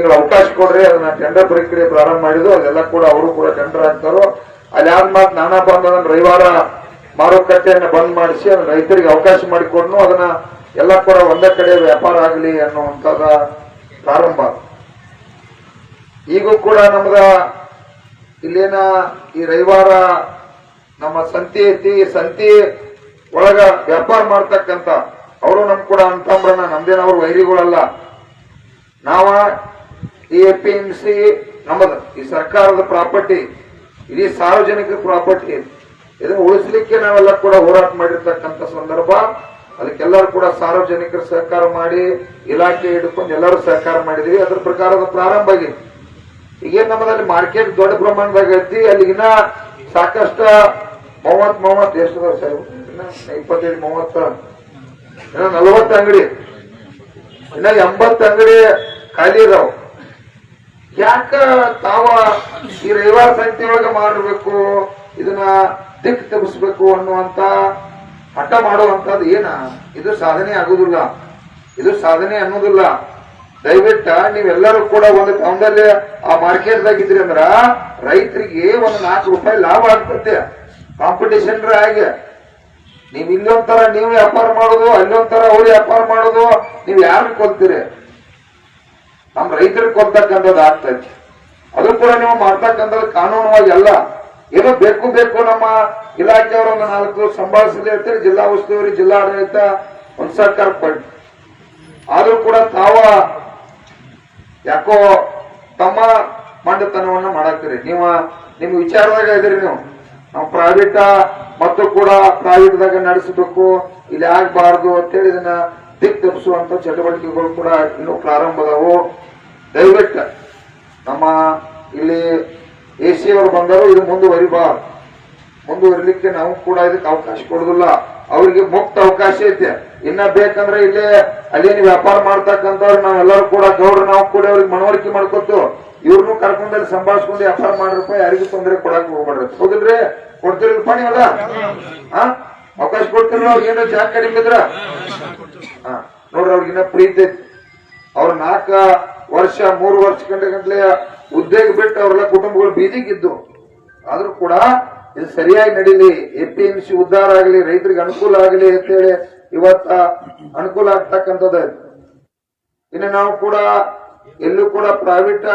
ತಿಂಗಳು ಅವಕಾಶ ಕೊಡ್ರಿ, ಅದನ್ನ ಟೆಂಡರ್ ಪ್ರಕ್ರಿಯೆ ಪ್ರಾರಂಭ ಮಾಡಿದ್ರು. ಅದೆಲ್ಲ ಕೂಡ ಅವರು ಕೂಡ ಟೆಂಡರ್ ಹಾಕ್ತಾರೋ. ಅಲ್ಲಿ ಆದ ಮಾತು ನಾನಾ ಬಂದ ರವಿವಾರ ಮಾರುಕಟ್ಟೆಯನ್ನು ಬಂದ್ ಮಾಡಿಸಿ ಅದನ್ನ ರೈತರಿಗೆ ಅವಕಾಶ ಮಾಡಿಕೊಡ್ನು, ಅದನ್ನ ಎಲ್ಲ ಕೂಡ ಒಂದೇ ಕಡೆ ವ್ಯಾಪಾರ ಆಗಲಿ ಅನ್ನುವಂಥದ ಪ್ರಾರಂಭ. ಈಗೂ ಕೂಡ ನಮ್ದ ಇಲ್ಲೇನ ಈ ರವಿವಾರ ನಮ್ಮ ಸಂತಿ ಐತಿ, ಸಂತಿ ಒಳಗ ವ್ಯಾಪಾರ ಮಾಡ್ತಕ್ಕಂತ ಅವರು ನಮ್ ಕೂಡ ಅಂತಂಬ್ರನ, ನಮ್ದೇನವ್ರು ವೈರಿಗಳಲ್ಲ. ನಾವ ಈ APMC ನಮ್ಮದು ಈ ಸರ್ಕಾರದ ಪ್ರಾಪರ್ಟಿ, ಇಡೀ ಸಾರ್ವಜನಿಕ ಪ್ರಾಪರ್ಟಿ, ಇದನ್ನು ಉಳಿಸ್ಲಿಕ್ಕೆ ನಾವೆಲ್ಲ ಕೂಡ ಹೋರಾಟ ಮಾಡಿರ್ತಕ್ಕಂಥ ಸಂದರ್ಭ. ಅದಕ್ಕೆಲ್ಲರೂ ಕೂಡ ಸಾರ್ವಜನಿಕರು ಸಹಕಾರ ಮಾಡಿ, ಇಲಾಖೆ ಹಿಡ್ಕೊಂಡು ಎಲ್ಲರೂ ಸಹಕಾರ ಮಾಡಿದೀವಿ. ಅದ್ರ ಪ್ರಕಾರದ ಪ್ರಾರಂಭ ಆಗಿದೆ. ಈಗೇನ್ ನಮ್ಮದಲ್ಲಿ ಮಾರ್ಕೆಟ್ ದೊಡ್ಡ ಪ್ರಮಾಣದಾಗ ಐತಿ. ಅಲ್ಲಿಗಿನ ಸಾಕಷ್ಟು 30 ಎಷ್ಟು ಸಾಹೇಬ್, 25 30 ಇನ್ನ 40 ಅಂಗಡಿ, ಇನ್ನ 80 ಅಂಗಡಿ ಖಾಲಿ ಇದಾವ. ಯಾಕ ತಾವ ಈ ರವಿವಾರ ಸಂತೆ ಒಳಗೆ ಮಾಡಬೇಕು, ಇದನ್ನ ದಿಕ್ ತಪ್ಪಿಸ್ಬೇಕು ಅನ್ನುವಂತ ಹಠ ಮಾಡುವಂತದ್ದು ಏನ? ಇದು ಸಾಧನೆ ಆಗುದಿಲ್ಲ, ಇದು ಸಾಧನೆ ಅನ್ನೋದಿಲ್ಲ. ದಯವಿಟ್ಟ ನೀವೆಲ್ಲರೂ ಕೂಡ ಒಂದು ಟೌನ್ದಲ್ಲಿ ಆ ಮಾರ್ಕೆಟ್ದಾಗ ಇದ್ರಿ ಅಂದ್ರ ರೈತರಿಗೆ ಒಂದು 4 ರೂಪಾಯಿ ಲಾಭ ಆಗ್ತದೆ. ಕಾಂಪಿಟೇಷನ್ ಹಾಗೆ ನೀವ್ ಇಲ್ಲೊಂಥರ ನೀವು ವ್ಯಾಪಾರ ಮಾಡೋದು, ಅಲ್ಲೊಂಥರ ಅವ್ರು ವ್ಯಾಪಾರ ಮಾಡೋದು, ನೀವ್ ಯಾರನ್ನ ಕೊಲ್ತೀರಿ? ನಮ್ ರೈತರಿಗೆ ಕೊಲ್ತಕ್ಕಂಥದ್ದು ಆಗ್ತೈತಿ. ಅದು ಕೂಡ ನೀವು ಮಾಡ್ತಕ್ಕಂಥದ್ದು ಕಾನೂನುವಾಗಿ ಅಲ್ಲ. ಏನೋ ಬೇಕು ಬೇಕು ನಮ್ಮ ಇಲಾಖೆಯವರು ಒಂದು 4 ಸಂಭಾಳಿಸಲಿ ಅಂತೇಳಿ ಜಿಲ್ಲಾ ಉಸ್ತುವಾರಿ, ಜಿಲ್ಲಾಡಳಿತ ಒಂದು ಸರ್ಕಾರ ಪಡ್. ಆದ್ರೂ ಕೂಡ ತಾವ ಯಾಕೋ ತಮ್ಮ ಮಂಡತನವನ್ನ ಮಾಡಾಕ್ತೀರಿ. ನಿಮ್ ವಿಚಾರದಾಗ ಇದ್ರಿ ನೀವು. ನಾವು ಪ್ರೈವೇಟ್ ಮತ್ತು ಕೂಡ ಪ್ರೈವೇಟ್ದಾಗ ನಡೆಸಬೇಕು, ಇಲ್ಲಿ ಆಗ್ಬಾರ್ದು ಅಂತೇಳಿ ಇದನ್ನ ದಿಕ್ ತಪ್ಪಿಸುವಂತ ಚಟುವಟಿಕೆಗಳು ಕೂಡ ಇನ್ನೂ ಪ್ರಾರಂಭದವು. ದಯವಿಟ್ಟು ನಮ್ಮ ಇಲ್ಲಿ AC ಅವರು ಬಂದರು, ಇದು ಮುಂದುವರಿಲಿಕ್ಕೆ ನಾವು ಕೂಡ ಇದಕ್ಕೆ ಅವಕಾಶ ಕೊಡುದಿಲ್ಲ. ಅವ್ರಿಗೆ ಮುಕ್ತ ಅವಕಾಶ ಐತೆ. ಇನ್ನ ಬೇಕಂದ್ರೆ ಇಲ್ಲೇ ಅಲ್ಲೇನು ವ್ಯಾಪಾರ ಮಾಡ್ತಕ್ಕಂಥವ್ರು ನಾವೆಲ್ಲರೂ ಕೂಡ ಗೌಡ್ರು ನಾವು ಕೂಡ ಅವ್ರಿಗೆ ಮನವರಿಕೆ ಮಾಡ್ಕೊತು, ಇವ್ರನ್ನು ಕರ್ಕೊಂಡಲ್ಲಿ ಸಂಭಾಳಿಸ್ಕೊಂಡು ವ್ಯಾಪಾರ ಮಾಡ್ರಪ್ಪ, ಯಾರಿಗೂ ತೊಂದರೆ ಕೊಡಕ್ ಹೋಗ್ಬೇಡ್ರಿ. ಹೌದಿಲ್ರಿ? ಕೊಡ್ತಿರಲ್ಪ ನೀವಲ್ಲ? ಅವಕಾಶ ಕೊಡ್ತಿರಲ್ಲ. ಅವ್ರಿಗೆ ಏನೋ ಜಾಗ ಕಡಿಮೆ ಇದ್ರ ನೋಡ್ರಿ, ಅವ್ರಿಗಿನ್ನ ಪ್ರೀತಿ ಐತಿ. ಅವ್ರ 4 ವರ್ಷ 3 ವರ್ಷ ಗಂಟೆ ಉದ್ಯೋಗ ಬಿಟ್ಟು ಅವ್ರೆಲ್ಲ ಕುಟುಂಬಗಳು ಬೀದಿಗಿದ್ದು. ಆದ್ರೂ ಕೂಡ ಇದು ಸರಿಯಾಗಿ ನಡೀಲಿ, APMC ಉದ್ಧಾರ ಆಗಲಿ, ರೈತರಿಗೆ ಅನುಕೂಲ ಆಗಲಿ ಅಂತೇಳಿ ಇವತ್ತ ಅನುಕೂಲ ಆಗ್ತಕ್ಕಂಥದ್ದು. ಇನ್ನು ನಾವು ಕೂಡ ಎಲ್ಲೂ ಕೂಡ ಪ್ರೈವೇಟ್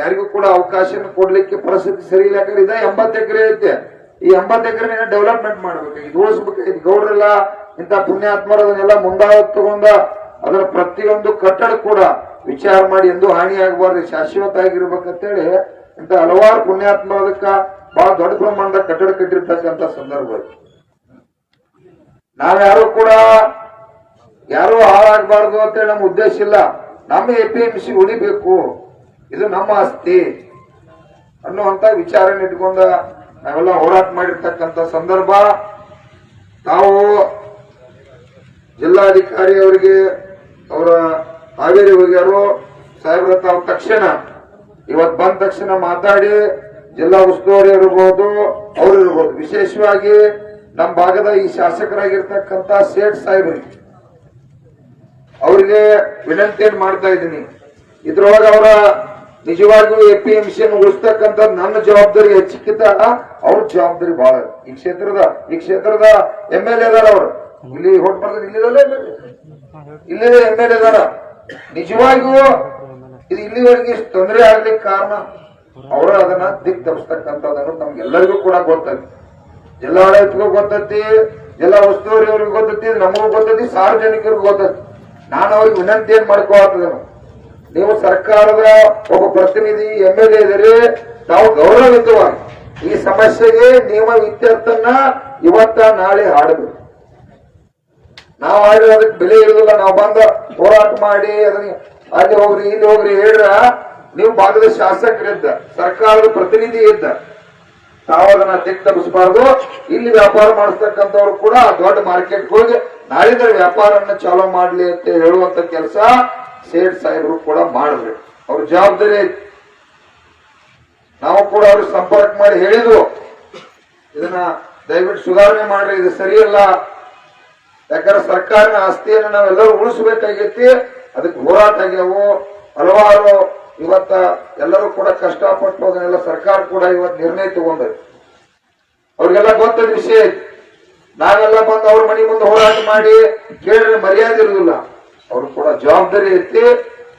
ಯಾರಿಗೂ ಕೂಡ ಅವಕಾಶ ಕೊಡ್ಲಿಕ್ಕೆ ಪರಿಸ್ಥಿತಿ ಸರಿ ಇಲ್ಲ. ಯಾಕಂದ್ರೆ ಇದ 80 ಎಕರೆ ಐತೆ. ಈ 80 ಎಕರೆ ಡೆವಲಪ್ಮೆಂಟ್ ಮಾಡ್ಬೇಕು, ಇದು ಉಳಿಸ್ಬೇಕು. ಗೌಡ್ರೆಲ್ಲ ಇಂಥ ಪುಣ್ಯಾತ್ಮರದನ್ನೆಲ್ಲ ಮುಂದಾಳತ್ ತಗೊಂಡ ಅದರ ಪ್ರತಿಯೊಂದು ಕಟ್ಟಡ ಕೂಡ ವಿಚಾರ ಮಾಡಿ ಎಂದು ಹಾನಿ ಆಗಬಾರ್ದು, ಶಾಶ್ವತ ಆಗಿರ್ಬೇಕಂತೇಳಿ ಇಂಥ ಹಲವಾರು ಪುಣ್ಯಾತ್ಮರದಕ್ಕ ಬಹಳ ದೊಡ್ಡ ಪ್ರಮಾಣದ ಕಟ್ಟಡ ಕಟ್ಟಿರ್ತಕ್ಕಂಥ ಸಂದರ್ಭ. ನಾವ್ಯಾರು ಕೂಡ ಯಾರು ಹಾಳಾಗಬಾರ್ದು ಅಂತೇಳಿ ನಮ್ಮ ಉದ್ದೇಶ ಇಲ್ಲ. ನಮ್ಮ APMC ಉಳಿಬೇಕು, ಇದು ನಮ್ಮ ಆಸ್ತಿ ಅನ್ನುವಂತ ವಿಚಾರ ಇಟ್ಕೊಂಡ ನಾವೆಲ್ಲ ಹೋರಾಟ ಮಾಡಿರ್ತಕ್ಕಂಥ ಸಂದರ್ಭ. ನಾವು ಜಿಲ್ಲಾಧಿಕಾರಿ ಅವರಿಗೆ ಅವರ ಹಾವೇರಿ ಹೋಗ್ಯಾರು ಸಾಹೇಬ್ರ, ತಾವು ತಕ್ಷಣ ಇವತ್ತು ಬಂದ ತಕ್ಷಣ ಮಾತಾಡಿ ಜಿಲ್ಲಾ ಉಸ್ತುವಾರಿ ಇರಬಹುದು, ಅವರು ಇರಬಹುದು, ವಿಶೇಷವಾಗಿ ನಮ್ಮ ಭಾಗದ ಈ ಶಾಸಕರಾಗಿರ್ತಕ್ಕಂಥ ಸೇಠ್ ಸಾಹೇಬ್ರಿಗೆ ಅವರಿಗೆ ವಿನಂತಿಯನ್ನು ಮಾಡ್ತಾ ಇದ್ದೀನಿ. ಇದ್ರೊಳಗೆ ಅವರ ನಿಜವಾಗಿಯೂ APMC ಉಳಿಸ್ತಕ್ಕಂಥ ನನ್ನ ಜವಾಬ್ದಾರಿ ಹೆಚ್ಚಿಕ್ಕಿಂತ ಅವ್ರ ಜವಾಬ್ದಾರಿ ಬಹಳ. ಈ ಕ್ಷೇತ್ರದ MLA ಅದಾರ. ಅವರು ಇಲ್ಲಿ ಹೊಟ್ಟು ಬರ್ತದೆ, ಇಲ್ಲೇ MLA ಅದಾರ. ನಿಜವಾಗಿಯೂ ಇದು ಇಲ್ಲಿವರೆಗೆ ತೊಂದರೆ ಆಗ್ಲಿಕ್ಕೆ ಕಾರಣ ಅವರ ಅದನ್ನ ದಿಕ್ ತಪ್ಪಿಸ್ತಕ್ಕಂಥದ್ದನ್ನು ನಮ್ಗೆಲ್ಲರಿಗೂ ಕೂಡ ಗೊತ್ತೈತಿ. ಜಿಲ್ಲಾಡಳಿತಗೂ ಗೊತ್ತೈತಿ, ಜಿಲ್ಲಾ ಉಸ್ತುವಾರಿ ಅವ್ರಿಗೂ ಗೊತ್ತೈತಿ, ನಮಗೂ ಗೊತ್ತೈತಿ, ಸಾರ್ವಜನಿಕರಿಗೂ ಗೊತ್ತೈತಿ. ನಾನು ಅವ್ರಿಗೆ ವಿನಂತಿ ಏನ್ ಮಾಡ್ಕೋತದ, ನೀವು ಸರ್ಕಾರದ ಒಬ್ಬ ಪ್ರತಿನಿಧಿ MLA ಇದ್ರಿ, ತಾವು ಗೌರವಯುತವಾಗಿ ಈ ಸಮಸ್ಯೆಗೆ ನಿಯಮ ಇತ್ಯರ್ಥನ್ನ ಇವತ್ತ ನಾಳೆ ಹಾಡಬೇಕು. ನಾವು ಆಡಿದ್ರೆ ಅದಕ್ಕೆ ಬೆಲೆ ಇರುದಿಲ್ಲ. ನಾವು ಬಂದ ಹೋರಾಟ ಮಾಡಿ ಅದನ್ನ ಅಲ್ಲಿ ಹೋಗ್ರಿ ಇಲ್ಲಿ ಹೋಗ್ರಿ ಹೇಳ್ರ, ನೀವು ಭಾಗದ ಶಾಸಕರಿದ್ದ, ಸರ್ಕಾರದ ಪ್ರತಿನಿಧಿ ಇದ್ದ, ತಾವು ಅದನ್ನ ದಿಕ್ ತಪ್ಪಿಸಬಾರ್ದು. ಇಲ್ಲಿ ವ್ಯಾಪಾರ ಮಾಡಿಸ್ತಕ್ಕಂಥವ್ರು ಕೂಡ ದೊಡ್ಡ ಮಾರ್ಕೆಟ್ ಹೋಗಿ ನಾಳಿದ್ರ ವ್ಯಾಪಾರನ್ನ ಚಾಲೂ ಮಾಡ್ಲಿ ಅಂತ ಹೇಳುವಂತ ಕೆಲಸ ಸೇಠ್ ಸಾಹೇಬರು ಕೂಡ ಮಾಡಿದ್ರು. ಅವ್ರ ಜವಾಬ್ದಾರಿ ಐತಿ. ನಾವು ಕೂಡ ಅವ್ರಿಗೆ ಸಂಪರ್ಕ ಮಾಡಿ ಹೇಳಿದ್ವು, ಇದನ್ನ ದಯವಿಟ್ಟು ಸುಧಾರಣೆ ಮಾಡ್ರಿ, ಇದು ಸರಿಯಲ್ಲ. ಯಾಕಂದ್ರೆ ಸರ್ಕಾರದ ಆಸ್ತಿಯನ್ನು ನಾವೆಲ್ಲರೂ ಉಳಿಸಬೇಕಾಗೈತಿ. ಅದಕ್ಕೆ ಹೋರಾಟ ಆಗ್ಯಾವು. ಹಲವಾರು ಇವತ್ತ ಎಲ್ಲರೂ ಕೂಡ ಕಷ್ಟಪಟ್ಟು ಅದನ್ನೆಲ್ಲ ಸರ್ಕಾರ ಕೂಡ ಇವತ್ತು ನಿರ್ಣಯ ತಗೊಂಡது. ಅವ್ರಿಗೆಲ್ಲ ಗೊತ್ತದ ವಿಷಯ ಐತಿ. ನಾವೆಲ್ಲ ಬಂದು ಅವ್ರ ಮನೆ ಮುಂದೆ ಹೋರಾಟ ಮಾಡಿ ಕೇಳಿದ್ರೆ ಮರ್ಯಾದೆ ಇರುದಿಲ್ಲ. ಅವ್ರು ಕೂಡ ಜವಾಬ್ದಾರಿ ಐತಿ.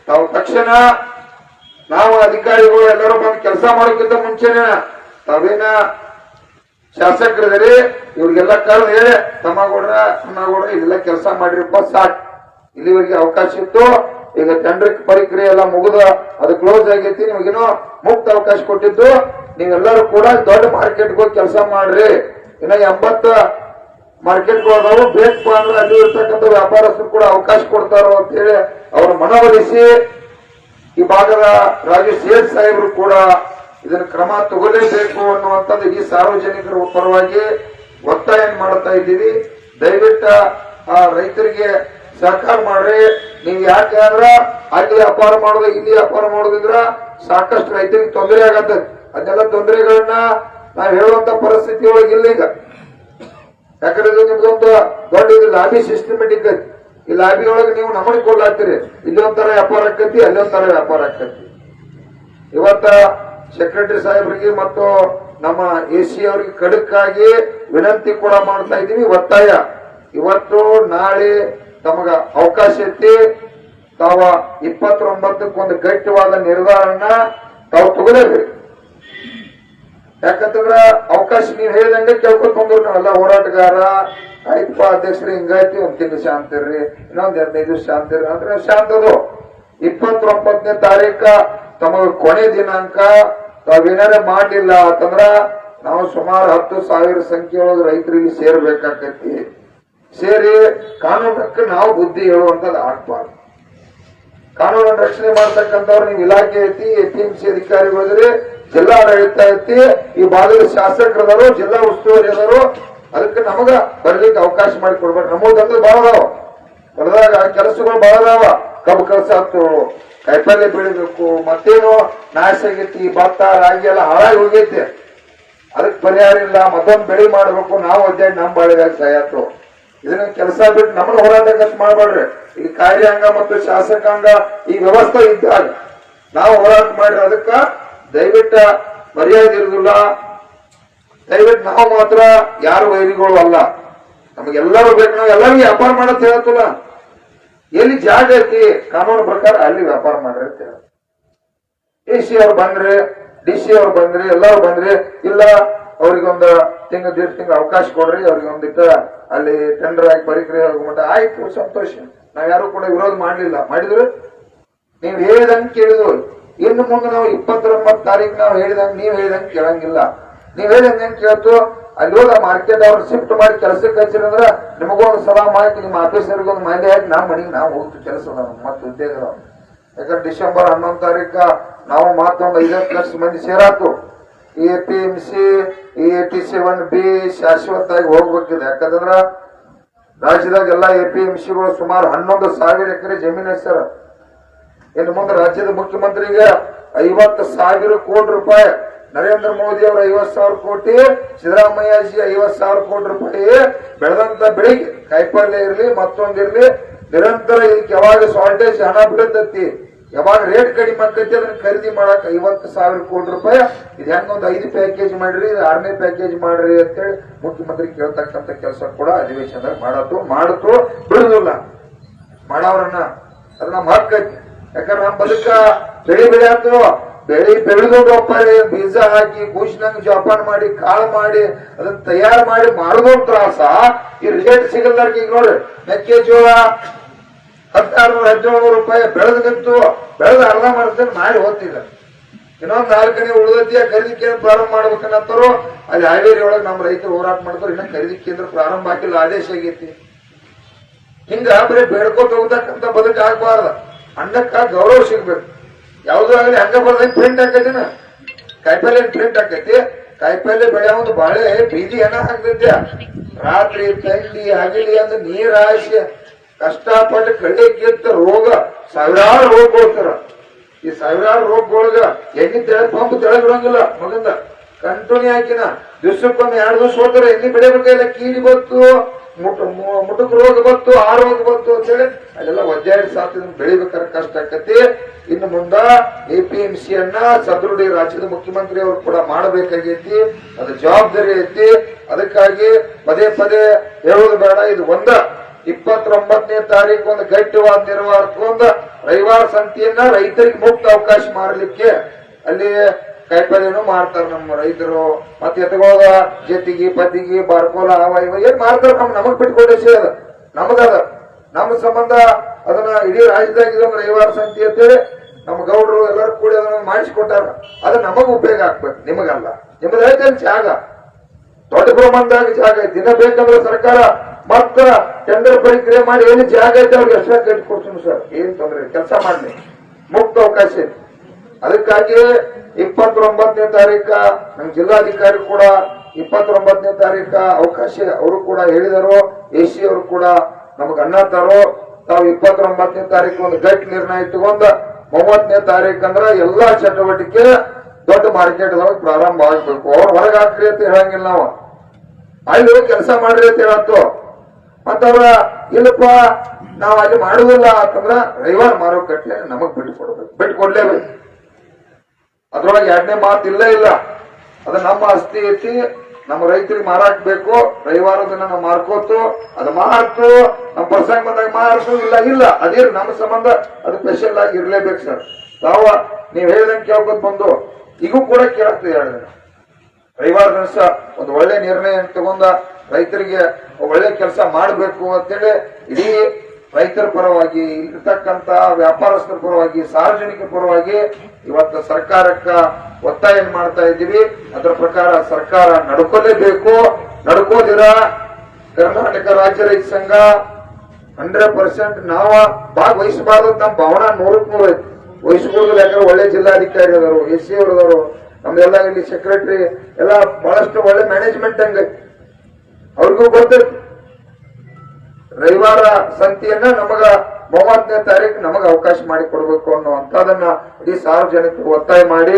ತಾವು ತಕ್ಷಣ ನಾವು ಅಧಿಕಾರಿಗಳು ಎಲ್ಲರೂ ಬಂದು ಕೆಲಸ ಮಾಡೋಕ್ಕಿಂತ ಮುಂಚೆನೆ ತಾವೇನ ಶಾಸಕರಿದ್ದಾರೆ ಇವ್ರಿಗೆಲ್ಲ ಕರೆದು ಹೇಳಿ ತಮ್ಮಗೌಡ್ರ ಅಣ್ಣಗೌಡ್ರ ಇದೆಲ್ಲ ಕೆಲಸ ಮಾಡಿರಪ್ಪ ಸಾಕ್, ಇಲ್ಲಿವರೆಗೆ ಅವಕಾಶ ಇತ್ತು, ಈಗ ಟೆಂಡರ್ ಪ್ರಕ್ರಿಯೆ ಎಲ್ಲ ಮುಗಿದ ಅದು ಕ್ಲೋಸ್ ಆಗೈತಿ, ನಿಮಗೇನೋ ಮುಕ್ತ ಅವಕಾಶ ಕೊಟ್ಟಿದ್ದು, ನೀವೆಲ್ಲರೂ ಕೂಡ ದೊಡ್ಡ ಮಾರ್ಕೆಟ್ಗೆ ಹೋಗಿ ಕೆಲಸ ಮಾಡ್ರಿ, ಇನ್ನ 80 ಮಾರ್ಕೆಟ್ಗಳು ಬೇಕು ಅಂದ್ರೆ ಅಲ್ಲಿ ಇರ್ತಕ್ಕಂಥ ವ್ಯಾಪಾರಸ್ಥರು ಕೂಡ ಅವಕಾಶ ಕೊಡ್ತಾರೋ ಅಂತ ಹೇಳಿ ಅವರು ಮನವೊಲಿಸಿ ಈ ಭಾಗದ ರಾಜು ಸೇಠ್ ಸಾಹೇಬರು ಕೂಡ ಇದನ್ನ ಕ್ರಮ ತಗೊಳ್ಳೇಬೇಕು ಅನ್ನುವಂಥದ್ದು ಈ ಸಾರ್ವಜನಿಕರ ಪರವಾಗಿ ಒತ್ತಾಯ ಮಾಡ್ತಾ ಇದ್ದೀವಿ. ದಯವಿಟ್ಟು ಆ ರೈತರಿಗೆ ಸಹಕಾರ ಮಾಡ್ರಿ. ನೀವು ಯಾಕೆ ಅಂದ್ರ ಅಲ್ಲಿ ವ್ಯಾಪಾರ ಮಾಡೋದು ಇಲ್ಲಿ ವ್ಯಾಪಾರ ಮಾಡೋದಿದ್ರ ಸಾಕಷ್ಟು ರೈತರಿಗೆ ತೊಂದರೆ ಆಗತ್ತೆ. ಅದೆಲ್ಲ ತೊಂದರೆಗಳನ್ನ ನಾವು ಹೇಳುವಂತ ಪರಿಸ್ಥಿತಿ ಒಳಗಿಲ್ಲ ಈಗ. ಯಾಕಂದ್ರೆ ಇದು ನಿಮ್ದೊಂದು ದೊಡ್ಡ ಇದು ಲಾಬಿ ಸಿಸ್ಟಮೆಟಿಕ್ ಐತಿ. ಈ ಲಾಬಿ ಒಳಗೆ ನೀವು ನಮಗ್ ಕೊಡ್ಲಾಗ್ತೀರಿ, ಇಲ್ಲಿ ಒಂಥರ ವ್ಯಾಪಾರ ಆಕತಿ, ಅಲ್ಲಿ ಒಂಥರ ವ್ಯಾಪಾರ ಆಕತಿ. ಇವತ್ತ ಸೆಕ್ರೆಟರಿ ಸಾಹೇಬರಿಗೆ ಮತ್ತು ನಮ್ಮ ಎಸಿ ಅವರಿಗೆ ಖಡಕ್ಕಾಗಿ ವಿನಂತಿ ಕೂಡ ಮಾಡ್ತಾ ಇದ್ದೀವಿ. ಒತ್ತಾಯ ಇವತ್ತು ನಾಳೆ ತಮಗ ಅವಕಾಶ ಐತಿ, ತಾವ 29ಕ್ಕೆ ಒಂದು ಗಟ್ಟಿವಾದ ನಿರ್ಧಾರನ ತಾವು ತಗೊಳ್ಳೇಬೇಕು. ಯಾಕಂತಂದ್ರ ಅವಕಾಶ ನೀವು ಹೇಳಿದಂಗೆ ಕೇಳ್ಕೊತ ಬಂದ್ರು ನಾವೆಲ್ಲ ಹೋರಾಟಗಾರ, ಆಯ್ತಪ್ಪ ಅಧ್ಯಕ್ಷರು ಹಿಂಗಾಯ್ತಿ, ಒಂದ್ ತಿಂಗಳು ಶಾಂತ ಇರ್ರಿ, ಇನ್ನೊಂದ್ 15 ದಿವಸ ಶಾಂತ ಇರ್ರಿ ಅಂದ್ರೆ ಶಾಂತದು. 29ನೇ ತಾರೀಕ ತಮಗ ಕೊನೆ ದಿನಾಂಕ ತಾವೇನಾರ ಮಾಡಲಿಲ್ಲ ಅಂತಂದ್ರ ನಾವು ಸುಮಾರು 10,000 ಸಂಖ್ಯೆಯೊಳಗೆ ರೈತರಿಗೆ ಸೇರ್ಬೇಕಾಕತಿ. ಸೇರಿ ಕಾನೂನಕ್ಕೆ ನಾವು ಬುದ್ಧಿ ಹೇಳುವಂತದ್ದು ಆಗ್ಬಾರ್ದು. ಕಾನೂನನ್ನು ರಕ್ಷಣೆ ಮಾಡ್ತಕ್ಕಂಥವ್ರು ನೀವು ಇಲಾಖೆ ಐತಿ, APMC ಅಧಿಕಾರಿಗಳಿದ್ರೆ, ಜಿಲ್ಲಾಡಳಿತ ಐತಿ, ಈ ಭಾಗದ ಶಾಸಕರದಾರು, ಜಿಲ್ಲಾ ಉಸ್ತುವಾರಿ ಅದಾರು, ಅದಕ್ಕೆ ನಮಗ ಬರ್ಲಿಕ್ಕೆ ಅವಕಾಶ ಮಾಡಿ ಕೊಡ್ಬೇಕು. ನಮ್ಮದಂದ್ರೆ ಬಹಳ ಅದಾವ, ಹೊರದಾಗ ಕೆಲಸಗಳು ಬಹಳ ಅದಾವ. ಕಬ್ಬು ಕಳ್ಸಾತು, ಕಾಯಿಪಲ್ಲೆ ಬೆಳಿಬೇಕು, ಮತ್ತೇನು ನಾಶ ಆಗೈತಿ, ಭತ್ತ ರಾಗಿ ಎಲ್ಲ ಹಾಳಾಗಿ ಹೋಗೈತಿ, ಅದಕ್ಕೆ ಪರಿಹಾರ ಇಲ್ಲ, ಮತ್ತೊಂದು ಬೆಳೆ ಮಾಡ್ಬೇಕು. ನಾವು ಅಡ್ಡಾಡಿ ನಮ್ಮ ಬಾಳಿದಾಗ ಸಾಯತ್ತು. ಇದನ್ನ ಕೆಲಸ ಬಿಟ್ಟು ನಮ್ಮನ್ನ ಹೋರಾಟ ಖರ್ಚು ಮಾಡಬೇಡ್ರಿ. ಇಲ್ಲಿ ಕಾರ್ಯಾಂಗ ಮತ್ತು ಶಾಸಕಾಂಗ ಈ ವ್ಯವಸ್ಥೆ ಇದ್ದಾಗ ನಾವು ಹೋರಾಟ ಮಾಡಿದ್ರೆ ಅದಕ್ಕ ದಯವಿಟ್ಟು ಮರ್ಯಾದೆ ಇರುದಿಲ್ಲ. ದಯವಿಟ್ಟು ನಾವು ಮಾತ್ರ ಯಾರು ವೈರಿಗಳು ಅಲ್ಲ, ನಮಗೆಲ್ಲರೂ ಬೇಕು. ನಾವು ಎಲ್ಲರಿಗೂ ವ್ಯಾಪಾರ ಮಾಡತ್ ಹೇಳತ್ತಲ್ಲ, ಎಲ್ಲಿ ಜಾಗ ಐತಿ ಕಾನೂನು ಪ್ರಕಾರ ಅಲ್ಲಿ ವ್ಯಾಪಾರ ಮಾಡ್ರಿ ಅಂತ ಹೇಳ. AC ಅವ್ರು ಬಂದ್ರೆ, DC ಅವ್ರು ಬಂದ್ರಿ, ಎಲ್ಲರೂ ಬಂದ್ರಿ, ಇಲ್ಲ ಅವ್ರಿಗೊಂದು ತಿಂಗಳು 1.5 ತಿಂಗಳು ಅವಕಾಶ ಕೊಡ್ರಿ, ಅವ್ರಿಗೆ ಒಂದಿಟ್ಟು ಅಲ್ಲಿ ಟೆಂಡರ್ ಆಗಿ ಪ್ರಕ್ರಿಯೆ ಹೋಗ್ಮಟ ಆಯ್ತು, ಸಂತೋಷ. ನಾವ್ ಯಾರು ಕೂಡ ವಿರೋಧ ಮಾಡ್ಲಿಲ್ಲ. ಮಾಡಿದ್ರು ನೀವ್ ಹೇಳಿದಂಗೆ ಕೇಳಿದ್ವು. ಇನ್ನು ಮುಂದೆ ನಾವು 29 ತಾರೀಕು ನಾವು ಹೇಳಿದಂಗೆ ನೀವ್ ಹೇಳಿದಂಗೆ ಕೇಳಂಗಿಲ್ಲ. ನೀವ್ ಹೇಳಿದಂಗೆ ಹೆಂಗ್ ಕೇಳ್ತು, ಅಲ್ಲಿ ಹೋದ ಮಾರ್ಕೆಟ್ ಅವ್ರು ಶಿಫ್ಟ್ ಮಾಡಿ ಕೆಲಸಕ್ಕೆ ಹಚ್ಚಿರಂದ್ರ ನಿಮಗೊಂದು ಸಲ ಮಾಹಿತಿ, ನಿಮ್ಮ ಆಫೀಸರ್ಗೆ ಒಂದು ಮಾಹಿತಿ ಹಾಕಿ ನಮ್ಮ ಮನೆಗೆ ನಾವು ಹೋಗ್ತೀವಿ ಕೆಲಸ ಮತ್ತೆ ಉದ್ಯೋಗ. ಯಾಕಂದ್ರೆ ಡಿಸೆಂಬರ್ 11 ತಾರೀಕ ನಾವು ಮತ್ತೊಂದು 50 ಲಕ್ಷ ಮಂದಿ ಸೇರಾತು. ಈ APMC ಈ 87B ಶಾಶ್ವತವಾಗಿ ಹೋಗ್ಬೇಕಿದೆ. ಯಾಕಂದ್ರ ರಾಜ್ಯದಾಗ ಎಲ್ಲ APMCಗಳು ಸುಮಾರು 11,000 ಎಕರೆ ಜಮೀನು ಹೆಸರ. ಇನ್ನು ಮುಂದೆ ರಾಜ್ಯದ ಮುಖ್ಯಮಂತ್ರಿಗೆ 50,000 ಕೋಟಿ ರೂಪಾಯಿ, ನರೇಂದ್ರ ಮೋದಿ ಅವರು 50,000 ಕೋಟಿ, ಸಿದ್ದರಾಮಯ್ಯಜಿ 50,000 ಕೋಟಿ ರೂಪಾಯಿ ಬೆಳೆದಂತ ಬೆಳೆಗೆ ಕಾಯಿಪಲ್ಯ ಇರ್ಲಿ ಮತ್ತೊಂದಿರ್ಲಿ ನಿರಂತರ ಇದಕ್ಕೆ ಯಾವಾಗ ಶಾರ್ಟೇಜ್ ಹಣ ಬೀಳತೈತಿ, ಯಾವಾಗ ರೇಟ್ ಕಡಿಮೆ ಆಕೈತಿ, ಅದನ್ನ ಖರೀದಿ ಮಾಡಕ್ 50,000 ಕೋಟಿ ರೂಪಾಯಿ. ಇದು ಹೆಂಗೊಂದು 5 ಪ್ಯಾಕೇಜ್ ಮಾಡ್ರಿ, 6ನೇ ಪ್ಯಾಕೇಜ್ ಮಾಡ್ರಿ ಅಂತೇಳಿ ಮುಖ್ಯಮಂತ್ರಿ ಕೇಳ್ತಕ್ಕಂಥ ಕೆಲಸ ಕೂಡ ಅಧಿವೇಶನದಾಗ ಮಾಡತ್ತು ಬಿಡುದಿಲ್ಲ. ಮಾಡವ್ರನ್ನ ಅದು ನಮ್ ಹಕ್ಕ ಐತಿ. ಯಾಕಂದ್ರೆ ನಮ್ ಬದುಕ ಬೆಳೆಯಾತು, ಬೆಳೆದು ಬೀಜ ಹಾಕಿ ಕೂಸಿನಂಗ್ ಜೋಪಾನ ಮಾಡಿ ಕಾಳು ಮಾಡಿ ಅದನ್ನ ತಯಾರು ಮಾಡಿ ಮಾಡೋದೊಂದು ತ್ರಾಸ. ಈ ರೇಟ್ ಸಿಗಲ್ದಾರ್ಗೆ ಈಗ ನೋಡ್ರಿ, ಮೆಕ್ಕೆಜೋಳ 1600-1700 ರೂಪಾಯಿ ಬೆಳೆದಿತ್ತು, ಬೆಳೆದ ಅರ್ಧ ಮಾರ್ಗ ಮಾಡಿ ಹೋಗ್ತಿಲ್ಲ. ಇನ್ನೊಂದು 4 ಉಳಿದೈತಿ, ಖರೀದಿ ಕೇಂದ್ರ ಪ್ರಾರಂಭ ಮಾಡ್ಬೇಕನ್ನತ್ತಾರು. ಅಲ್ಲಿ ಹಾವೇರಿ ಒಳಗೆ ನಮ್ಮ ರೈತರು ಹೋರಾಟ ಮಾಡ್ತಾರೆ, ಇನ್ನ ಖರೀದಿ ಕೇಂದ್ರ ಪ್ರಾರಂಭ ಆಗಿಲ್ಲ, ಆದೇಶ ಆಗೈತಿ. ಹಿಂಗ ಬರೀ ಬೇಡ್ಕೋತ ಹೋಗ್ತಕ್ಕಂಥ ಬದುಕು ಆಗ್ಬಾರ್ದ. ಅನ್ನಕ್ಕ ಗೌರವ ಸಿಗ್ಬೇಕು. ಯಾವ್ದು ಆಗಲಿ ಹಂಗ ಬರ್ದಂಗ ಪ್ರಿಂಟ್ ಹಾಕೈತಿನ, ಕಾಯಿಪಲ್ಲೆ ಪ್ರಿಂಟ್ ಹಾಕೈತಿ. ಕಾಯಿಪಲ್ಲೆ ಬೆಳೆ ಒಂದು ಬಾಳೆ ಬೀದಿ ಏನ ಹಾಕ್ತೈತಿ, ರಾತ್ರಿ ತಂಡಿ ಹಗಲಿ ಅಂದ್ರೆ ನೀರ್ ಹಾಯಿಸಿ ಕಷ್ಟಪಟ್ಟು ಕಳ್ಳಿಕ್ಕಿಂತ ರೋಗ ಸಾವಿರಾರು ರೋಗಗೋಳ್ತಾರ. ಈ ಸಾವಿರಾರು ರೋಗಗೊಳಗ ಎಣ್ಣೆ ಪಂಪ್ ತೆಳಗಿರಂಗಿಲ್ಲ, ಮಗಂದ ಕಂಟಿನ್ಯೂ ಹಾಕಿನ ದಿವ್ಸಕ್ಕೊಮ್ಮೆ 2 ದಿವಸ ಹೋಗ್ತಾರ. ಎಣ್ಣೆ ಬೆಳೆಬೇಕಾಗಿಲ್ಲ, ಕೀಡಿ ಬತ್ತು ಮುಟುಕ್ ರೋಗ ಬಂತು ಆ ರೋಗ ಬಂತು ಅಂತೇಳಿ ಅಲ್ಲೆಲ್ಲ ಒಜ್ಜಾಡಿ ಸಾತ್ ಬೆಳಿಬೇಕಾದ್ರೆ ಕಷ್ಟ ಆಕತಿ. ಇನ್ನು ಮುಂದ APMC ಅನ್ನ ಸದೃಢ ರಾಜ್ಯದ ಮುಖ್ಯಮಂತ್ರಿ ಅವರು ಕೂಡ ಮಾಡಬೇಕಾಗೈತಿ. ಅದು ಜವಾಬ್ದಾರಿ ಐತಿ. ಅದಕ್ಕಾಗಿ ಪದೇ ಪದೇ ಹೇಳೋದು ಬೇಡ. ಇದು 29ನೇ ತಾರೀಕು ಒಂದು ಗಟ್ಟಿವಾದ ನಿರ್ವಾಹಕೊಂಡ ರವಿವಾರ ಸಂತೆಯನ್ನ ರೈತರಿಗೆ ಮುಕ್ತ ಅವಕಾಶ ಮಾಡಲಿಕ್ಕೆ ಅಲ್ಲಿ ಕಾಯಿಪಲ್ಯನು ಮಾಡ್ತಾರ ನಮ್ಮ ರೈತರು. ಮತ್ತೆ ಎತ್ಕೊಳ್ಳೋದ ಜತಿಗಿ ಪತಿಗಿ ಬಾರ್ಕೋಲ ಅವ ಇವ ಏನ್ ಮಾಡ್ತಾರ ನಮಗ್ ಬಿಟ್ಕೊಟ್ಟೆ ಸೇದ ನಮಗದ ನಮ್ಮ ಸಂಬಂಧ ಅದನ್ನ ಇಡೀ ರಾಜ್ಯದಾಗ ಇದೊಂದು ರವಿವಾರ ಸಂತೆ ಅಂತೇಳಿ ನಮ್ಮ ಗೌಡರು ಎಲ್ಲರೂ ಕೂಡಿ ಅದನ್ನ ಮಾಡಿಸಿಕೊಟ್ಟಾರ. ಅದು ನಮಗ್ ಉಪಯೋಗ ಆಗ್ಬೇಕು, ನಿಮಗಲ್ಲ. ನಿಮ್ಮದೈತೆ ಜಾಗ, ದೊಡ್ಡ ಪ್ರಮಾಣದಾಗ ಜಾಗ ಐತಿ. ದಿನ ಬೇಕಂದ್ರೆ ಸರ್ಕಾರ ಮತ್ತ ಟೆಂಡರ್ ಪ್ರಕ್ರಿಯೆ ಮಾಡಿ ಏನು ಜಾಗ ಐತೆ ಅವ್ರಿಗೆ ಎಷ್ಟ ಕಟ್ಟಿ ಕೊಡ್ತೀನಿ ಸರ್, ಏನ್ ತೊಂದ್ರೆ ಕೆಲಸ ಮಾಡ್ಲಿ, ಮುಕ್ತ ಅವಕಾಶ ಐತಿ. ಅದಕ್ಕಾಗಿ 29ನೇ ತಾರೀಕ ನಮ್ ಜಿಲ್ಲಾಧಿಕಾರಿ ಕೂಡ 29ನೇ ತಾರೀಕ ಅವಕಾಶ ಅವರು ಕೂಡ ಹೇಳಿದರು. AC ಅವರು ಕೂಡ ನಮಗ್ ಅನ್ನತಾರೋ ತಾವು 29ನೇ ತಾರೀಕು ಒಂದು ಗಟ್ಟಿ ನಿರ್ಣಯ ತಗೊಂಡ 30ನೇ ತಾರೀಕು ಅಂದ್ರೆ ಎಲ್ಲಾ ಚಟುವಟಿಕೆ ದೊಡ್ಡ ಮಾರ್ಕೆಟ್ ಪ್ರಾರಂಭ ಆಗ್ಬೇಕು. ಅವ್ರು ಹೊರಗೆ ಹಾಕ್ರಿ ಅಂತ ಹೇಳಂಗಿಲ್ಲ, ನಾವು ಅಲ್ಲಿ ಹೋಗಿ ಕೆಲಸ ಮಾಡ್ರಿ ಅಂತ ಹೇಳತ್ತು. ಮತ್ತವ್ರ ಇಲ್ಲಪ್ಪ ನಾವ್ ಅಲ್ಲಿ ಮಾಡುದಿಲ್ಲ ಅಂತಂದ್ರ ರವಿವಾರ ಮಾರುಕಟ್ಟೆ ನಮಗ್ ಬಿಟ್ಕೊಡ್ಲೇಬೇಕು. ಅದ್ರೊಳಗೆ ಎರಡನೇ ಮಾತು ಇಲ್ಲ. ಅದು ನಮ್ಮ ಆಸ್ತಿ ಐತಿ, ನಮ್ಮ ರೈತರಿಗೆ ಮಾರಾಕ್ಬೇಕು. ರವಿವಾರ ದಿನ ನಾವು ಮಾರ್ಕೋತು, ಅದು ಮಾರ್ತು ನಮ್ಮ ಪ್ರಸಂಗ ಬಂದಾಗ ಮಾರ್ತು. ಇಲ್ಲ ಅದೇ ನಮ್ಮ ಸಂಬಂಧ ಅದು ಸ್ಪೆಷಲ್ ಆಗಿ ಇರ್ಲೇಬೇಕು ಸರ್. ನೀವ್ ಹೇಳಿದಂಗೆ ಕೇಳ್ಕೊತ ಬಂದು ಈಗೂ ಕೂಡ ಕೇಳ್ತೀವಿ. ರವಿವಾರ ದಿವಸ ಒಂದು ಒಳ್ಳೆ ನಿರ್ಣಯ ತಗೊಂಡ ರೈತರಿಗೆ ಒಳ್ಳೆ ಕೆಲಸ ಮಾಡಬೇಕು ಅಂತೇಳಿ ಇಡೀ ರೈತರ ಪರವಾಗಿ, ಇರ್ತಕ್ಕಂತ ವ್ಯಾಪಾರಸ್ಥರ ಪರವಾಗಿ, ಸಾರ್ವಜನಿಕರ ಪರವಾಗಿ ಇವತ್ತು ಸರ್ಕಾರಕ್ಕ ಒತ್ತಾಯ ಮಾಡ್ತಾ ಇದ್ದೀವಿ. ಅದರ ಪ್ರಕಾರ ಸರ್ಕಾರ ನಡ್ಕೋಲೇಬೇಕು. ನಡ್ಕೋದಿರ ಕರ್ನಾಟಕ ರಾಜ್ಯ ರೈತ ಸಂಘ 100% ನಾವ ಭಾಗವಹಿಸಬಾರ್ದು. ನಮ್ಮ ಭಾವನಾ 100% ಐತಿ. ವಹಿಸಬಹುದು. ಯಾಕಂದ್ರೆ ಒಳ್ಳೆ ಜಿಲ್ಲಾಧಿಕಾರಿ ಅದಾರು, AC ಅವರದಾರು, ನಮ್ದೆಲ್ಲ ಇಲ್ಲಿ ಸೆಕ್ರೆಟರಿ ಎಲ್ಲ ಬಹಳಷ್ಟು ಒಳ್ಳೆ ಮ್ಯಾನೇಜ್ಮೆಂಟ್ ಹಂಗ ಅವ್ರಿಗೂ ಗೊತ್ತೈತಿ. ರವಿವಾರ ಸಂತೆಯನ್ನ ನಮಗ 30ನೇ ತಾರೀಕು ನಮಗ ಅವಕಾಶ ಮಾಡಿ ಕೊಡಬೇಕು ಅನ್ನುವಂಥದನ್ನ ಇಡೀ ಸಾರ್ವಜನಿಕರು ಒತ್ತಾಯ ಮಾಡಿ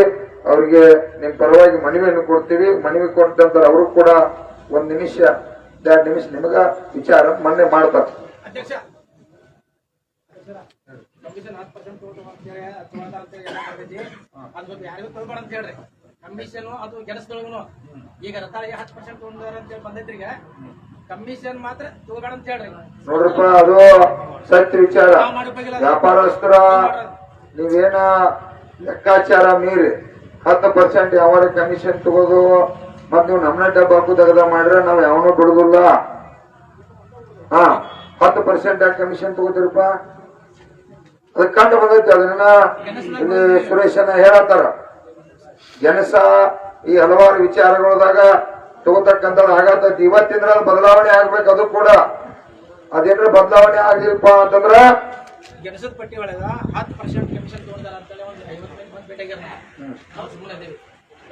ಅವ್ರಿಗೆ ನಿಮ್ ಪರವಾಗಿ ಮನವಿಯನ್ನು ಕೊಡ್ತೀವಿ. ಮನವಿ ಕೊಟ್ಟಂತ ಅವರು ಕೂಡ 1 ನಿಮಿಷ 2 ನಿಮಿಷ ನಿಮಗ ವಿಚಾರ ಮೊನ್ನೆ ಮಾಡ್ತಾರೆ. ಕಮಿಷನ್ ಅದು ಗೆಣಸ್ದೊಳಗನು ಈಗ ರತಾಳಿಗೆ 10% ತಗೊಂಡಾರ ಅಂತ ಹೇಳಿ ಬಂದೈತ್ರಿ. ಈಗ ಕಮಿಷನ್ ಮಾತ್ರ ತಗೋಬೇಡ ಅಂತ ಹೇಳ್ರಿ. ನೋಡ್ರಪ್ಪ, ಅದು ಸತ್ಯ ವಿಚಾರ. ವ್ಯಾಪಾರಸ್ಥರ ನೀವೇನ ಲೆಕ್ಕಾಚಾರ ಮೀರಿ 10% ಯಾವಾಗ ಕಮಿಷನ್ ತಗೋದು ಮತ್ ನೀವು ನಮ್ಮನ್ನ ಡಬ್ಬ ಹಾಕುದಾಗ ಮಾಡ್ರೆ ನಾವ್ ಯಾವನೂ ಬಿಡುದಿಲ್ಲ. 10% ಕಮಿಷನ್ ತಗೋತಿರಪ್ಪ, ಅದಕ್ಕೆ ಕಂಡು ಬಂದೈತಿ. ಅದನ್ನ ಇಲ್ಲಿ ಸುರೇಶನ ಹೇಳತ್ತಾರ. ಗೆಣಸ ಈ ಹಲವಾರು ವಿಚಾರಗಳದಾಗ ತಗೋತಕ್ಕಂಥದ್ದು ಆಗತೈತಿ. ಇವತ್ತಿಂದ್ರ ಬದಲಾವಣೆ ಆಗ್ಬೇಕು. ಅದು ಕೂಡ ಅದೇನ್ರ ಬದಲಾವಣೆ ಆಗ್ಲಿಲ್ಪ ಅಂತಂದ್ರ ಗೆಣಸದ ಪಟ್ಟಿ ಒಳಗ 10% ಕಮಿಷನ್ ತಗೊಂಡಾರ ಅಂತೇಳಿ ಒಂದು 50 ಮಂದಿ ಬಂದ್ ಭೇಟಿಯಾಗ್ಯಾರ. ನಾವು ಸುಮ್ಮನೆ ಅದೇವಿ.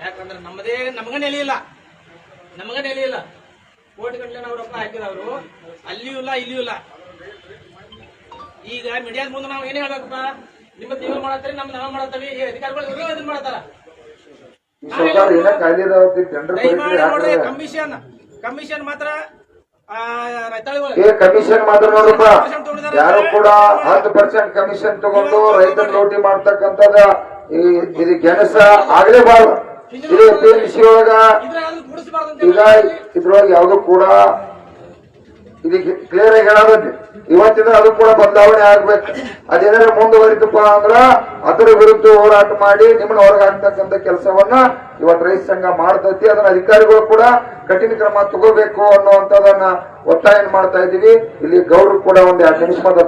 ಯಾಕಂದ್ರೆ ನಮಗ ನೆಲೆ ಇಲ್ಲ. ಕೋಟಿ ಗಂಟಲೆ ನಾವು ರೊಕ್ಕ ಹಾಕಿದವರು ಅಲ್ಲಿಯೂ ಇಲ್ಲ ಇಲ್ಲಿಯೂ ಇಲ್ಲ. ಈಗ ಮೀಡಿಯಾದ ಮುಂದೆ ನಾವು ಏನ್ ಹೇಳ್ಬೇಕಪ್ಪ, ನಿಮ್ಮ ನೀವೇ ಮಾಡತ್ತೀರಿ, ನಾವ್ ಮಾಡತ್ತೀವಿ. ಈ ಅಧಿಕಾರಿಗಳು ಇದನ್ನ ಮಾಡತಾರ. ಕಮಿಷನ್ ಮಾತ್ರ ಕಮಿಷನ್ ಮಾತ್ರ ನೋಡ್ರಪ್ಪ, ಯಾರು ಕೂಡ 10% ಕಮಿಷನ್ ತಗೊಂಡು ರೈತರ ಲೂಟಿ ಮಾಡ್ತಕ್ಕಂಥದ ಇದು ಗೆಣಸ ಆಗ್ಲೇಬಾರ್ದು. ಇದು APMC ಒಳಗ ಈಗ ಇದ್ರೊಳಗೆ ಯಾವ್ದು ಕೂಡ ಇದಕ್ಕೆ ಕ್ಲಿಯರ್ ಆಗಿ ಹೇಳೋದೈತಿ. ಇವತ್ತಿನ ಅದು ಕೂಡ ಬದಲಾವಣೆ ಆಗ್ಬೇಕು. ಅದೇನಾದ್ರೆ ಮುಂದುವರಿತಪ್ಪ ಅಂದ್ರ ಅದರ ವಿರುದ್ಧ ಹೋರಾಟ ಮಾಡಿ ನಿಮ್ಮನ್ನ ಹೊರಗೆ ಹಾಕ್ತಕ್ಕಂಥ ಕೆಲಸವನ್ನ ಇವತ್ತು ರೈತ ಸಂಘ ಮಾಡ್ತೈತಿ. ಅದನ್ನ ಅಧಿಕಾರಿಗಳು ಕೂಡ ಕಠಿಣ ಕ್ರಮ ತಗೋಬೇಕು ಅನ್ನುವಂಥದನ್ನ ಒತ್ತಾಯ ಮಾಡ್ತಾ ಇದ್ದೀವಿ. ಇಲ್ಲಿ ಗೌಡ್ರು ಕೂಡ 1-2 ನಿಮಿಷ ಮಾತಾಡ.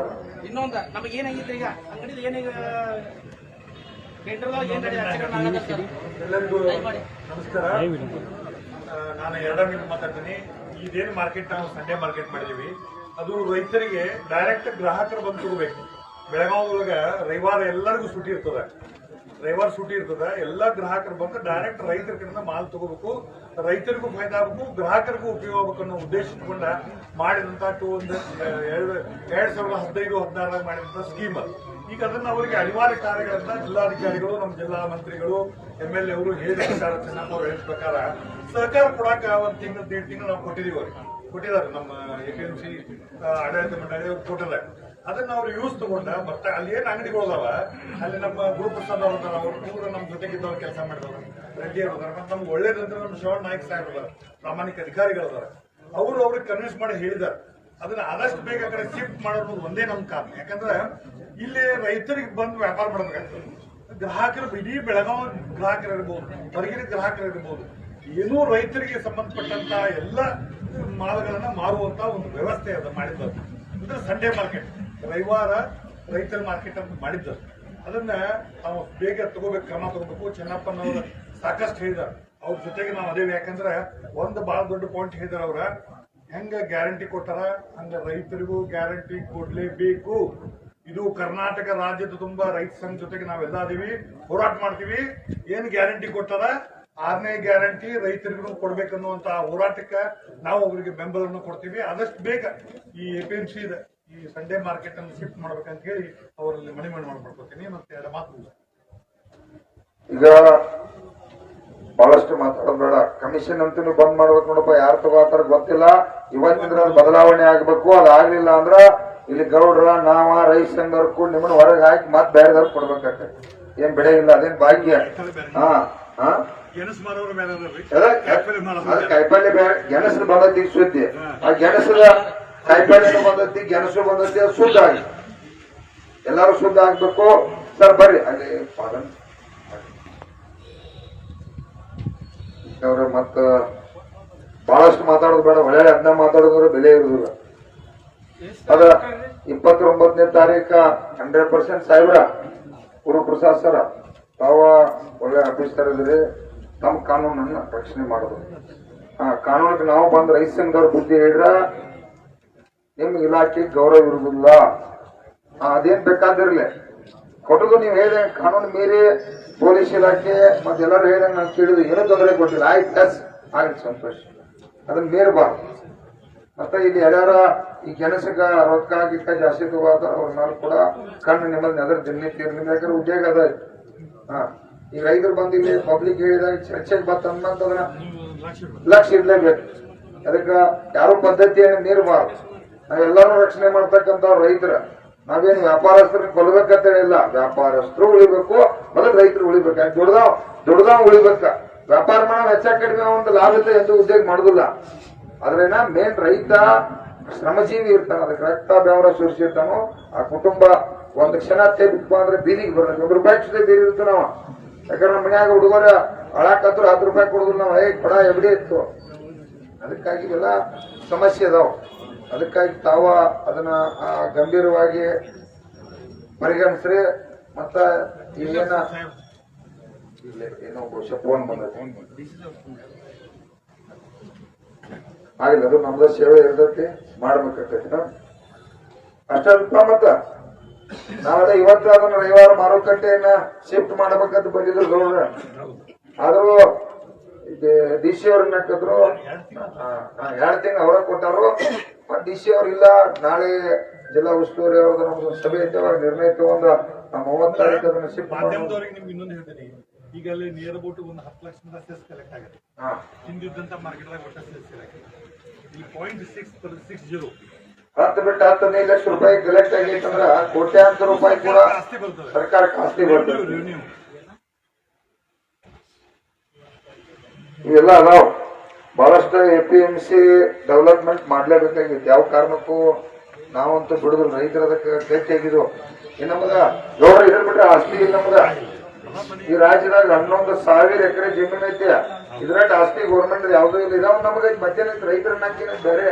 ಇನ್ನೊಂದು ನಮಗೇನಾಗಿತ್ತು ಈಗ ಅಂಗಡಿ ಏನೀಗ ಎಲ್ಲರಿಗೂ ನಮಸ್ಕಾರ. ನಾನು 2 ಮಿನಿಟ್ ಮಾತಾಡ್ತೀನಿ. ಇದೇನು ಮಾರ್ಕೆಟ್ ನಾವು ಸಂಡೇ ಮಾರ್ಕೆಟ್ ಮಾಡಿದೀವಿ, ಅದು ರೈತರಿಗೆ ಡೈರೆಕ್ಟ್ ಗ್ರಾಹಕರು ಬಂದು ತಗೋಬೇಕು. ಬೆಳಗಾವದೊಳಗ ರವಿವಾರ ಎಲ್ಲರಿಗೂ ಸೂಟಿ ಇರ್ತದ. ಎಲ್ಲ ಗ್ರಾಹಕರು ಬಂದು ಡೈರೆಕ್ಟ್ ರೈತರ ಕಡೆಯಿಂದ ಮಾಲ್ ತಗೋಬೇಕು. ರೈತರಿಗೂ ಫಾಯ್ದಾ ಆಗಬೇಕು, ಗ್ರಾಹಕರಿಗೂ ಉಪಯೋಗ ಆಗಬೇಕು ಅನ್ನೋ ಉದ್ದೇಶ ಇಟ್ಕೊಂಡ ಮಾಡಿದಂತ ಒಂದು 2015-16 ಮಾಡಿದಂತ ಸ್ಕೀಮ್. ಈಗ ಅದನ್ನ ಅವರಿಗೆ ಅನಿವಾರ್ಯ ಕಾರ್ಯಗಳನ್ನ ಜಿಲ್ಲಾಧಿಕಾರಿಗಳು, ನಮ್ಮ ಜಿಲ್ಲಾ ಮಂತ್ರಿಗಳು, MLA ಅವರು ಹೇಳಿದ ಪ್ರಕಾರ, ಚೆನ್ನಪ್ಪ ಹೇಳಿದ ಪ್ರಕಾರ ಸಹಕಾರ ಕೊಡಾಕ 1 ತಿಂಗಳು 1.5 ತಿಂಗಳು ನಾವು ಕೊಟ್ಟಿದೀವಿ ಅವ್ರಿಗೆ. ಕೊಟ್ಟಿದ್ದಾರೆ ನಮ್ಮ APMC ಆಡಳಿತ ಮಂಡಳಿ ಅವ್ರು ಕೊಟ್ಟಿದ್ದಾರೆ. ಅದನ್ನ ಅವ್ರು ಯೂಸ್ ತಗೊಂಡ ಬರ್ತಾ ಅಲ್ಲಿ ಏನ್ ಅಂಗಡಿಗಳದಾವ ಅಲ್ಲಿ ನಮ್ಮ ಗುರುಪ್ರಸಾದ್ ಅವ್ರ ಅವ್ರು ಕೂಡ ನಮ್ಮ ಜೊತೆಗಿದ್ದವ್ರು ಕೆಲಸ ಮಾಡಿದವರು ರೆಡ್ಡಿ ಅವರು ಮತ್ತೆ ನಮ್ಗೆ ಒಳ್ಳೇದಂದ್ರೆ ನಮ್ಮ ಶ್ರವಣ್ ನಾಯ್ಕ ಸಾಹೇಬ್ ಇದಾರೆ, ಪ್ರಾಮಾಣಿಕ ಅಧಿಕಾರಿಗಳಿದಾರೆ. ಅವರು ಅವ್ರಿಗೆ ಕನ್ವಿನ್ಸ್ ಮಾಡಿ ಹೇಳಿದ್ದಾರೆ ಅದನ್ನ ಆದಷ್ಟು ಬೇಗ ಆ ಕಡೆ ಶಿಫ್ಟ್ ಮಾಡೋದು ಒಂದೇ ನಮ್ಮ ಕಾರಣ. ಯಾಕಂದ್ರೆ ಇಲ್ಲಿ ರೈತರಿಗೆ ಬಂದು ವ್ಯಾಪಾರ ಮಾಡಬೇಕಾಗ್ತದೆ. ಗ್ರಾಹಕರು ಇಡೀ ಬೆಳಗಾವಿ ಗ್ರಾಹಕರು ಇರ್ಬೋದು, ಹೊರಗಿನ ಗ್ರಾಹಕರು ಇರ್ಬೋದು, ಏನೂ ರೈತರಿಗೆ ಸಂಬಂಧಪಟ್ಟಂತ ಎಲ್ಲ ಮಾಲುಗಳನ್ನ ಮಾರುವಂತ ಒಂದು ವ್ಯವಸ್ಥೆ ಅದು ಮಾಡಿದ್ದಾರೆ. ಅಂದ್ರೆ ಸಂಡೇ ಮಾರ್ಕೆಟ್, ರವಿವಾರ ರೈತರ ಮಾರ್ಕೆಟ್ ಅಂತ ಮಾಡಿದ್ದಾರೆ. ಅದನ್ನ ನಾವು ಬೇಗ ತಗೋಬೇಕು, ಕ್ರಮ ತಗೋಬೇಕು. ಚೆನ್ನಪ್ಪನವರು ಸಾಕಷ್ಟು ಹೇಳಿದ್ದಾರೆ, ಅವ್ರ ಜೊತೆಗೆ ನಾವು ಅದೇವಿ. ಯಾಕಂದ್ರೆ ಒಂದು ಬಹಳ ದೊಡ್ಡ ಪಾಯಿಂಟ್ ಹೇಳಿದಾರೆ ಅವ್ರ, ಹೆಂಗ ಗ್ಯಾರಂಟಿ ಕೊಟ್ಟಾರ ಹಂಗ ರೈತರಿಗೂ ಗ್ಯಾರಂಟಿ ಕೊಡ್ಲೇಬೇಕು. ಇದು ಕರ್ನಾಟಕ ರಾಜ್ಯದ ತುಂಬಾ ರೈತ ಸಂಘ ಜೊತೆಗೆ ನಾವೆಲ್ಲ ಅದೀವಿ, ಹೋರಾಟ ಮಾಡ್ತೀವಿ. ಏನ್ ಗ್ಯಾರಂಟಿ ಕೊಟ್ಟಾರ 6ನೇ ಗ್ಯಾರಂಟಿ ರೈತರಿಗೂ ಕೊಡ್ಬೇಕನ್ನುವಂತ ಹೋರಾಟಕ್ಕೆ ನಾವು ಅವರಿಗೆ ಬೆಂಬಲವನ್ನು ಕೊಡ್ತೀವಿ. ಆದಷ್ಟು ಬೇಗ ಈ APMC ಈ ಸಂಡೇ ಮಾರ್ಕೆಟ್ ಅನ್ನು ಶಿಫ್ಟ್ ಮಾಡ್ಬೇಕಂತ ಹೇಳಿ ಅವರಲ್ಲಿ ಮನವಿ ಮಾಡ್ಕೊಳ್ತೀನಿ. ಮತ್ತೆ ಎರಡು ಮಾತು ಈಗ ಬಹಳಷ್ಟು ಮಾತಾಡೋದು ಬೇಡ. ಕಮಿಷನ್ ಅಂತೂ ನೀವು ಬಂದ್ ಮಾಡ್ಬೇಕು ನೋಡಪ್ಪ, ಯಾರು ತಗೋತಾರ ಗೊತ್ತಿಲ್ಲ. ಇವತ್ತಿಂದ್ರ ಬದಲಾವಣೆ ಆಗ್ಬೇಕು. ಅದಾಗ್ಲಿಲ್ಲ ಅಂದ್ರ ಇಲ್ಲಿ ಗೌಡ್ರ ನಾವ ರೈತ ಸಂಘರು ಕೂಡ ನಿಮ್ಮನ್ನ ಹೊರಗೆ ಹಾಕಿ ಮತ್ ಬೇರೆದವ್ರು ಕೊಡ್ಬೇಕಾಗ್ತದೆ. ಏನ್ ಬೆಳೆ ಇಲ್ಲ, ಅದೇನ್ ಭಾಗ್ಯ. ಕಾಯಿಪಲ್ಲೆ ಗೆಣಸು ಬಂದೈತಿ ಸುದ್ದಿ, ಆ ಗೆಣಸದ ಕಾಯಿಪಲ್ಲೆ ಬಂದೈತಿ, ಗೆಣಸು ಬಂದೈತಿ, ಅದು ಶುದ್ಧ ಆಗಿ ಎಲ್ಲಾರು ಶುದ್ಧ ಆಗ್ಬೇಕು. ಸರ್ ಬರ್ರಿ ಅಲ್ಲಿ ಅವ್ರ ಮತ್ತ ಬಹಳಷ್ಟು ಮಾತಾಡೋದು ಬೇಡ. ಒಳ್ಳೆ ಅದನ್ನ ಮಾತಾಡೋದ್ರ ಬೆಲೆ ಇರುದಿಲ್ಲ. ಅದ 29ನೇ ತಾರೀಕ 100% ಸಾಹೇಬ್ರ ಗುರುಪ್ರಸಾದ್ ಸರ ತಾವ ಒಳ್ಳೆ ಆಫೀಸರ್ ಇದ್ರಿ, ತಮ್ಮ ಕಾನೂನನ್ನ ರಕ್ಷಣೆ ಮಾಡೋದು. ಕಾನೂನಿಗೆ ನಾವು ಬಂದ್ ರೈತ ಸಂಘದವ್ರ ಬುದ್ಧಿ ಹೇಳ್ರ ನಿಮ್ ಇಲಾಖೆ ಗೌರವ ಇರುವುದಿಲ್ಲ. ಅದೇನ್ ಬೇಕಾದಿರ್ಲಿ ಕೊಟ್ಟದು. ನೀವು ಹೇಳಿದಂಗೆ ಕಾನೂನು ಮೀರಿ ಪೊಲೀಸ್ ಇಲಾಖೆ ಮತ್ತೆಲ್ಲರೂ ಹೇಳಿದಂಗೆ ನಾವು ಕೇಳಿದ್ರು, ಏನೂ ತೊಂದರೆ ಕೊಟ್ಟಿಲ್ಲ. ಆಯ್ತು ಪ್ಲಸ್ ಆಯ್ತು ಸಂತೋಷ, ಅದನ್ನ ಮೀರಬಾರ್ದು. ಮತ್ತೆ ಇಲ್ಲಿ ಯಾರ್ಯಾರ ಈ ಗೆಣಸಗ ರೊಕ್ಕ ಗಿಕ್ಕ ಜಾಸ್ತಿ ತಗೋತಾರ ಅವ್ರ ಮೇಲೆ ಕೂಡ ಕಣ್ಣು ನಿಮ್ಮಲ್ಲಿ ಅದರ ದಿನ ತೀರ್ಲಿಲ್ಲ. ಯಾಕಂದ್ರೆ ಉದ್ಯೋಗ ಅದ. ಈಗ ರೈತರು ಬಂದು ಇಲ್ಲಿ ಪಬ್ಲಿಕ್ ಹೇಳಿದಾಗ ಚರ್ಚೆಗೆ ಬರ್ತಂದ್ರೆ ಲಕ್ಷ ಇರ್ಲೇಬೇಕು. ಅದಕ್ಕ ಯಾರು ಪದ್ಧತಿಯನ್ನು ಮೀರಬಾರ್ದು. ನಾವೆಲ್ಲಾರು ರಕ್ಷಣೆ ಮಾಡ್ತಕ್ಕಂಥ ರೈತರ, ನಾವೇನು ವ್ಯಾಪಾರಸ್ಥರನ್ನ ಕೊಲ್ಬೇಕಂತ ಹೇಳಿಲ್ಲ. ವ್ಯಾಪಾರಸ್ಥರು ಉಳಿಬೇಕು, ಮೊದಲು ರೈತರು ಉಳಿಬೇಕು. ದುಡ್ದಾವ್ ಉಳಿಬೇಕ. ವ್ಯಾಪಾರ ಮಾಡೋ ಹೆಚ್ಚ ಕಡಿಮೆ ಒಂದು ಲಾಭ ಇಲ್ಲ ಎಂದು ಉದ್ಯೋಗ ಮಾಡುದಿಲ್ಲ. ಆದ್ರೇನ ಮೇನ್ ರೈತ ಶ್ರಮಜೀವಿ ಇರ್ತಾನ, ಅದಕ್ಕೆ ರಕ್ತ ಬೆವರ ಸುರಿಸಿರ್ತಾನೋ. ಆ ಕುಟುಂಬ ಒಂದು ಕ್ಷಣ ಬಿಟ್ಪ ಅಂದ್ರೆ ಬೀದಿಗೆ ಬರ್ತದೆ. ₹1 ಜೊತೆ ಬೀದಿ ಇರ್ತು ನಾವು. ಯಾಕಂದ್ರೆ ನಮ್ಮ ಮನ್ಯಾಗ ಹುಡುಗರ ಅಳಾಕತ್ರ ₹10 ಕೊಡುದಿಲ್ಲ ನಾವು. ಕೊಡ ಎಬಡಿ ಇತ್ತು. ಅದಕ್ಕಾಗಿ ಇವೆಲ್ಲ ಸಮಸ್ಯೆ ಅದಾವ. ಅದಕ್ಕಾಗಿ ತಾವ ಅದನ್ನ ಗಂಭೀರವಾಗಿ ಪರಿಗಣಿಸ್ರಿ. ಮತ್ತ ಏನೋ ಬಹುಶಃ ಫೋನ್ ಬಂದೈತಿ, ಆಗಿಲ್ಲ. ಅದು ನಮ್ದ ಸೇವೆ ಇರ್ತೈತಿ, ಮಾಡ್ಬೇಕಾಗ್ತೈತಿ. ಅಷ್ಟಲ್ಪ ಮತ್ತ ನಾವೆಲ್ಲ ಇವತ್ತು ಅದನ್ನ ರವಿವಾರ ಮಾರುಕಟ್ಟೆಯನ್ನ ಶಿಫ್ಟ್ ಮಾಡಬೇಕಂತ ಬಂದಿದ್ರು ಗೌಡ್ರ. ಆದ್ರೂ DC ಅವ್ರನ್ನ ಹಾಕಿದ್ರು 2 ತಿಂಗಳು ಅವರ ಕೊಟ್ಟಾರು. DC ಅವ್ರು ಇಲ್ಲ, ನಾಳೆ ಜಿಲ್ಲಾ ಉಸ್ತುವಾರಿ ಅವ್ರದ್ದು ನಮ್ದು ಸಭೆ ಇದ್ದಾವಾಗ ನಿರ್ಣಯ ತಗೊಂಡು 30 ತಾರೀಕು ಅದನ್ನ ಶಿಫ್ಟ್ ಮಾಧ್ಯಮದವ್ರಿಗೆ ನಿಮ್ಗೆ ಇನ್ನೊಂದು ಹೇಳ್ತೀನಿ. ಈಗ ಅಲ್ಲಿ ನಿಯರ್ ಅಬೌಟ್ ಒಂದು 10 ಲಕ್ಷ ಸೆಸ್ ಕಲೆಕ್ಟ್ ಆಗುತ್ತೆ. ಹಿಂದಿದ್ದಂತ ಮಾರ್ಕೆಟ್ ಒಟ್ಟ ಸೆಸ್ ಕಲೆಕ್ಟ್ ಇಲ್ಲಿ 0.660 10 ಬಿಟ್ಟು 15 ಲಕ್ಷ ರೂಪಾಯಿ ಕಲೆಕ್ಟ್ ಆಗೈತಂದ್ರ ಕೋಟ್ಯಾಂತರ ರೂಪಾಯಿ ಕೂಡ ಸರ್ಕಾರಕ್ಕೆ ಆಸ್ತಿ ಬರ್ತದೆ. ಇವೆಲ್ಲ ಅದಾವ. ಬಹಳಷ್ಟು APMC ಡೆವಲಪ್ಮೆಂಟ್ ಮಾಡ್ಲೇಬೇಕಾಗಿತ್ತು. ಯಾವ ಕಾರಣಕ್ಕೂ ನಾವಂತೂ ಬಿಡುದಿಲ್ಲ. ರೈತರ ಗಟ್ಟಿಯಾಗಿದ್ವು. ಇನ್ನು ನಮಗ ಗೌಡ್ರ ಇದ್ರ ಬಿಟ್ರೆ ಆಸ್ತಿ ಇಲ್ಲ ನಮಗ. ಈ ರಾಜ್ಯದಾಗ 11,000 ಎಕರೆ ಜಮೀನ್ ಐತಿ. ಇದ್ರಾಟ ಆಸ್ತಿ ಗೌರ್ಮೆಂಟ್ ಯಾವ್ದು ಇಲ್ಲ. ಇದಾವ್ ನಮಗೈತಿ. ಮತ್ತೇನೈತಿ ರೈತರ ನಾಕೇನೈತಿ ಬೇರೆ.